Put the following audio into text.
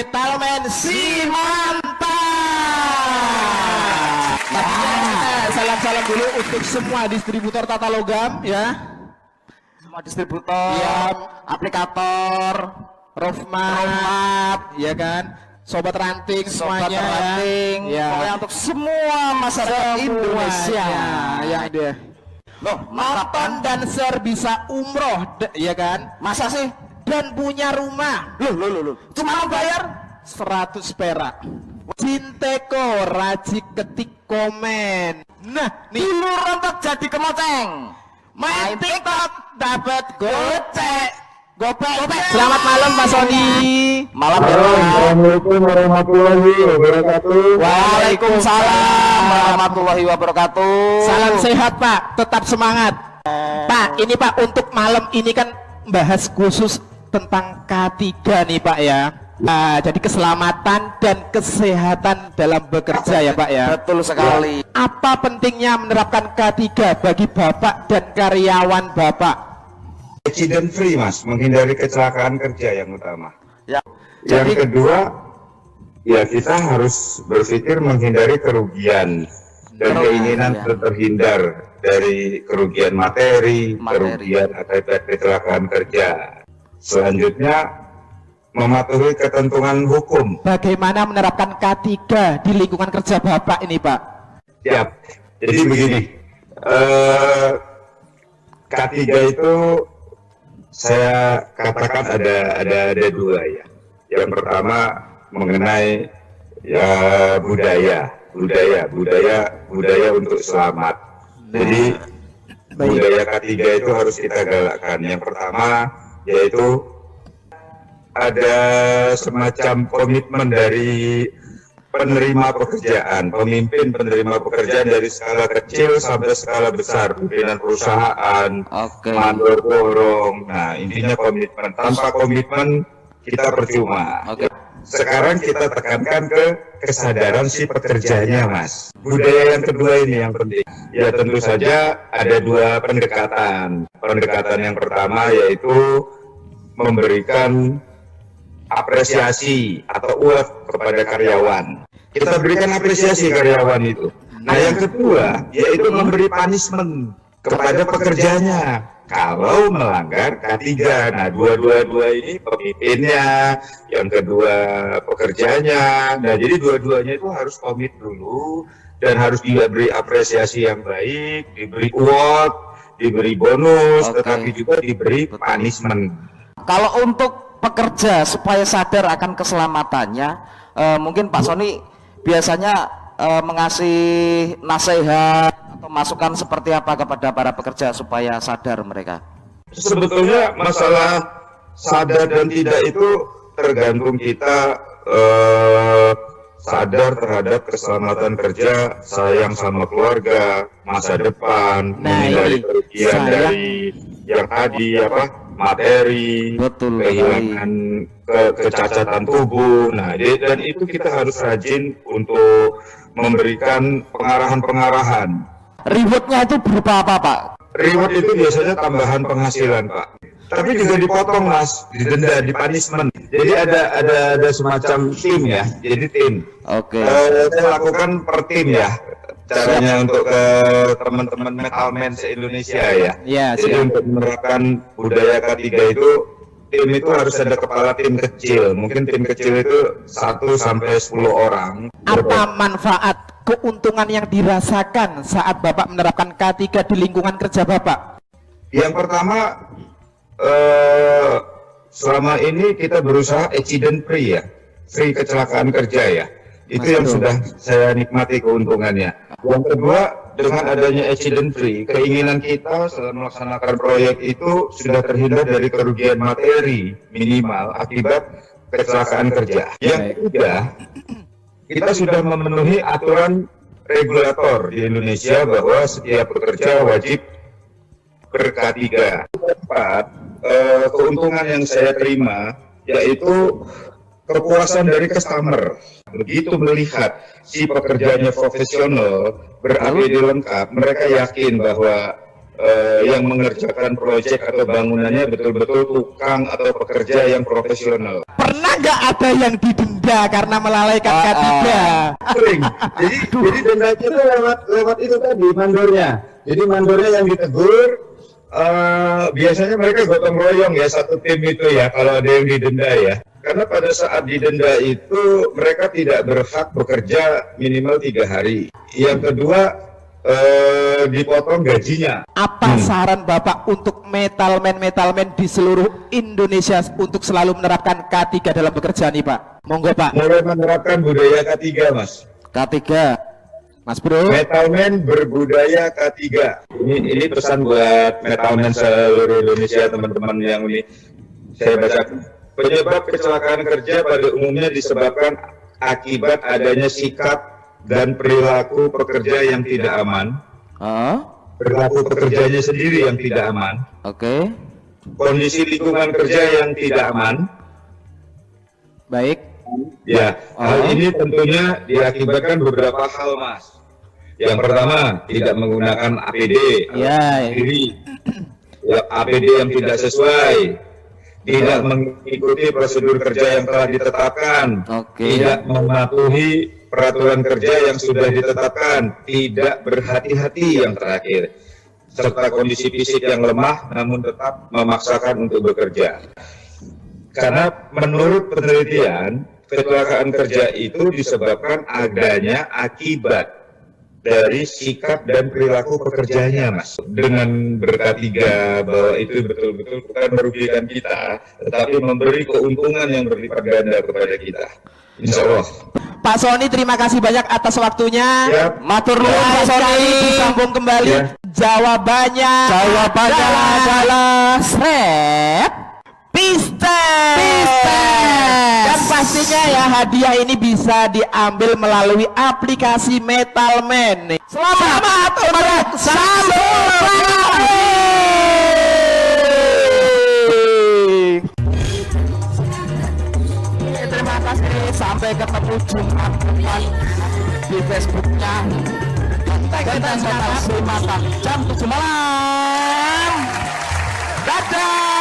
Metalman si mantap. Salam-salam dulu untuk semua distributor tata logam ya. Semua distributor, ya, aplikator, Rofmat, ya kan, sobat ranting sobat semuanya, ranting, ya. pokoknya untuk semua masyarakat Indonesia. Ya deh. Loh, nonton dan share bisa umroh, ya kan? Masa sih? Dan punya rumah. Loh. Cuma bayar 100 perak. Cinteko rajik ketik komen. Nah, nih Dulu rontok jadi kemoceng. main TikTok dapat gocek. Gopek. Selamat malam Pak Sony. Malam ya. Assalamualaikum warahmatullahi wabarakatuh. Waalaikumsalam warahmatullahi wabarakatuh. Salam sehat Pak, tetap semangat. Pak, ini Pak untuk malam ini kan bahas khusus tentang K3 nih Pak ya. Nah, jadi keselamatan dan kesehatan dalam bekerja ya Pak ya. Betul sekali. Apa pentingnya menerapkan K3 bagi Bapak dan karyawan Bapak? Accident free mas, menghindari kecelakaan kerja yang utama. Ya. Yang kedua, ya kita harus berpikir menghindari kerugian dan keinginan terhindar dari kerugian materi, kerugian akibat kecelakaan kerja. Selanjutnya, mematuhi ketentuan hukum. Bagaimana menerapkan K3 di lingkungan kerja Bapak ini Pak? Siap. Jadi begini, K3 itu saya katakan ada dua ya. Yang pertama mengenai ya budaya untuk selamat. Jadi budaya K3 itu harus kita galakkan. Yang pertama yaitu ada semacam komitmen dari penerima pekerjaan, pemimpin penerima pekerjaan dari skala kecil sampai skala besar, pimpinan perusahaan, mandor borong. Nah, intinya komitmen. Tanpa komitmen kita percuma. Sekarang kita tekankan ke kesadaran si pekerjanya, Mas. Budaya yang kedua ini yang penting. Ya tentu saja ada dua pendekatan. Pendekatan yang pertama yaitu memberikan apresiasi atau award kepada karyawan. Kita berikan apresiasi karyawan itu. Nah, yang kedua yaitu memberi punishment kepada pekerjanya kalau melanggar K3. Nah, dua ini pemimpinnya, yang kedua pekerjanya. Nah, jadi dua-duanya itu harus komit dulu dan harus diberi apresiasi yang baik, diberi award, diberi bonus, tetapi juga diberi punishment. Kalau untuk pekerja supaya sadar akan keselamatannya, mungkin Pak Sony biasanya mengasih nasihat atau masukan seperti apa kepada para pekerja supaya sadar mereka? Sebetulnya masalah sadar dan tidak itu tergantung kita sadar terhadap keselamatan kerja, sayang sama keluarga, masa depan, menghindari kerugian dari yang tadi materi, kehilangan kecacatan tubuh. Nah, dan itu kita harus rajin untuk memberikan pengarahan-pengarahan. Rewardnya itu berupa apa, Pak? Reward itu biasanya tambahan penghasilan, Pak. Tapi juga dipotong, Mas, didenda, di punishment. Jadi ada semacam tim ya. Jadi tim. Saya lakukan per tim ya. Caranya untuk ke teman-teman Metalman se-Indonesia ya. Jadi untuk menerapkan budaya K3 itu, tim itu harus ada kepala tim kecil. Mungkin tim kecil itu 1 sampai 10 orang. Apa manfaat, keuntungan yang dirasakan saat Bapak menerapkan K3 di lingkungan kerja Bapak? Yang pertama, selama ini kita berusaha accident free ya, free kecelakaan kerja ya. Itu yang sudah saya nikmati keuntungannya. Yang kedua, dengan adanya accident free, keinginan kita setelah melaksanakan proyek itu sudah terhindar dari kerugian materi minimal akibat kecelakaan kerja. Yang ketiga, kita sudah memenuhi aturan regulator di Indonesia bahwa setiap pekerja wajib ber-K3. Keempat, keuntungan yang saya terima yaitu kepuasan dari customer. Begitu melihat si pekerjanya profesional, ber-APD lengkap, mereka yakin bahwa yang mengerjakan proyek atau bangunannya betul-betul tukang atau pekerja yang profesional. Pernah nggak ada yang didenda karena melalaikan K3? Sering. Jadi dendanya itu lewat itu tadi mandornya. Jadi mandornya yang ditegur, biasanya mereka gotong royong ya, satu tim itu ya kalau ada yang didenda ya. Karena pada saat didenda itu mereka tidak berhak bekerja minimal 3 hari. Yang kedua, dipotong gajinya. Apa saran Bapak untuk metalman di seluruh Indonesia untuk selalu menerapkan K3 dalam bekerja nih Pak? Monggo Pak. Mulai menerapkan budaya K3, Mas. K3. Mas Bro. Metalman berbudaya K3. Ini pesan buat metalman seluruh Indonesia, teman-teman yang ini saya baca. Penyebab kecelakaan kerja pada umumnya disebabkan akibat adanya sikap dan perilaku pekerja yang tidak aman. Perilaku pekerjanya sendiri yang tidak aman. Oke. Kondisi lingkungan kerja yang tidak aman. Baik. Ya, hal ini tentunya diakibatkan beberapa hal, Mas. Yang pertama, tidak menggunakan APD. Ya. APD yang tidak sesuai. Tidak mengikuti prosedur kerja yang telah ditetapkan. Tidak mematuhi peraturan kerja yang sudah ditetapkan, tidak berhati-hati yang terakhir, serta kondisi fisik yang lemah namun tetap memaksakan untuk bekerja. Karena menurut penelitian, kecelakaan kerja itu disebabkan adanya akibat dari sikap dan perilaku pekerjanya, Mas. Dengan ber-K3 bahwa itu betul-betul bukan merugikan kita, tetapi memberi keuntungan yang berlipat ganda kepada kita. Insya Allah. Pak Sony, terima kasih banyak atas waktunya. Siap. Matur nuwun Pak Sony, disambung kembali. Ya. Jawabannya adalah Srep Pistes. Dan pastinya ya hadiah ini bisa diambil melalui aplikasi Metalman. Selamat untuk Sambung. Terima kasih, sampai ketemu Jumat depan di Facebooknya Konten Metal Slimatan jam 7 malam. Dadah.